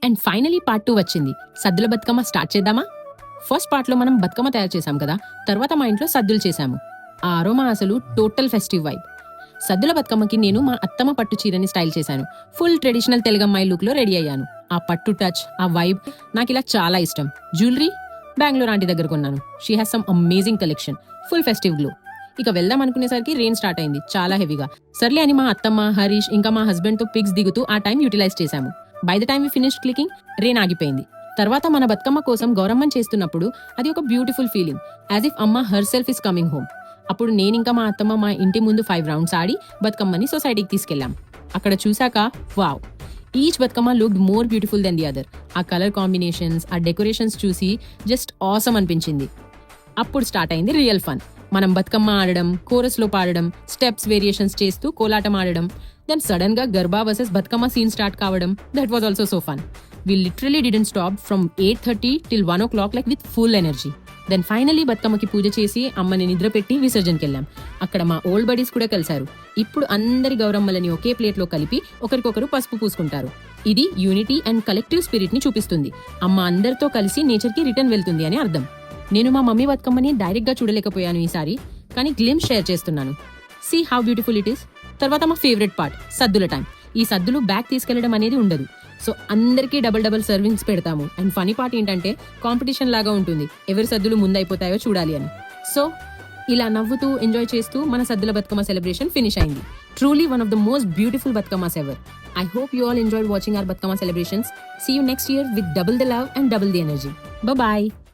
And finally part 2 వచ్చింది. సద్దుల Bathukamma start చేద్దామా? First పార్ట్లో మనం బతుకమ్మ తయారు చేశాం కదా, తర్వాత మా ఇంట్లో సద్దులు చేశాము. ఆ అరోమా అసలు టోటల్ ఫెస్టివ్ వైబ్. సద్దుల బతుకమ్మకి నేను మా అత్తమ్మ పట్టు చీరని స్టైల్ చేశాను. ఫుల్ ట్రెడిషనల్ తెలుగమ్మాయి లుక్లో రెడీ అయ్యాను. ఆ పట్టు టచ్, ఆ వైబ్ నాకు ఇలా చాలా ఇష్టం. జ్యువెలరీ బెంగళూరు ఆంటీ దగ్గర కొన్నాను. She has some amazing collection, full festive glow. ఇక వెళ్దాం అనుకునేసరికి రెయిన్ స్టార్ట్ అయింది, చాలా హెవీగా. సర్లే అని మా అత్తమ్మ, హరీష్ ఇంకా మా హస్బెండ్ తో పిక్స్ దిగుతూ ఆ టైం యూటిలైజ్ చేశాము. By the time we finished clicking, rain ఆగిపోయింది. తర్వాత మన బతుకమ్మ కోసం గౌరమ్మని చేస్తున్నప్పుడు అది ఒక beautiful feeling, as if amma herself is coming home. అప్పుడు నేను ఇంకా మా అత్తమ్మ మా ఇంటి ముందు 5 రౌండ్స్ ఆడి బతుకమ్మని సొసైటీకి తీసుకెళ్లాం. అక్కడ చూశాక wow, each Bathukamma looked more beautiful than the other. ఆ కలర్ కాంబినేషన్స్, ఆ డెకరేషన్స్ చూసి జస్ట్ ఆసమ్ అనిపించింది. అప్పుడు స్టార్ట్ అయింది రియల్ ఫన్. మనం బతుకమ్మ ఆడడం, కోరస్ లో పాడడం, స్టెప్స్ వేరియేషన్స్ చేస్తూ కోలాటం ఆడడం. దెన్ సడన్ గా Garba versus Bathukamma scene start కావడం. That was also so fun. We literally didn't stop from 8:30 till 1 o'clock like with full energy. Then finally బతుకమ్మకి పూజ చేసి అమ్మని నిద్ర పెట్టి విసర్జనకి వెళ్ళాం. అక్కడ మా ఓల్డ్ బడీస్ కూడా కలిశారు. ఇప్పుడు అందరి గౌరమ్మలని ఒకే ప్లేట్ లో కలిపి ఒకరికొకరు పసుపు పూసుకుంటారు. ఇది యూనిటీ అండ్ కలెక్టివ్ స్పిరిట్ ని చూపిస్తుంది. అమ్మ అందరితో కలిసి నేచర్ కి రిటర్న్ వెళ్తుంది అని అర్థం. నేను మా మమ్మీ బతుకమ్మని డైరెక్ట్ గా చూడలేకపోయాను ఈసారి, కానీ గ్లిమ్స్ షేర్ చేస్తున్నాను. See how beautiful it is. తర్వాత మా ఫేవరెట్ పార్ట్, సద్దుల టైం. ఈ సద్దులు బ్యాగ్ తీసుకెళ్లడం అనేది ఉండదు, సో అందరికీ డబుల్ సర్వింగ్స్ పెడతాము. అండ్ ఫనీ పార్ట్ ఏంటంటే కాంపిటీషన్ లాగా ఉంటుంది, ఎవరి సద్దులు ముందైపోతాయో చూడాలి అని. సో ఇలా నవ్వుతూ ఎంజాయ్ చేస్తూ మన సద్దుల బతుకమ్మ సెలబ్రేషన్ ఫినిష్ అయింది. Truly one of the most beautiful Bathukammas ever. I hope you all enjoyed watching our Batkama celebrations. See you next year with double the love and double the energy. Bye-bye.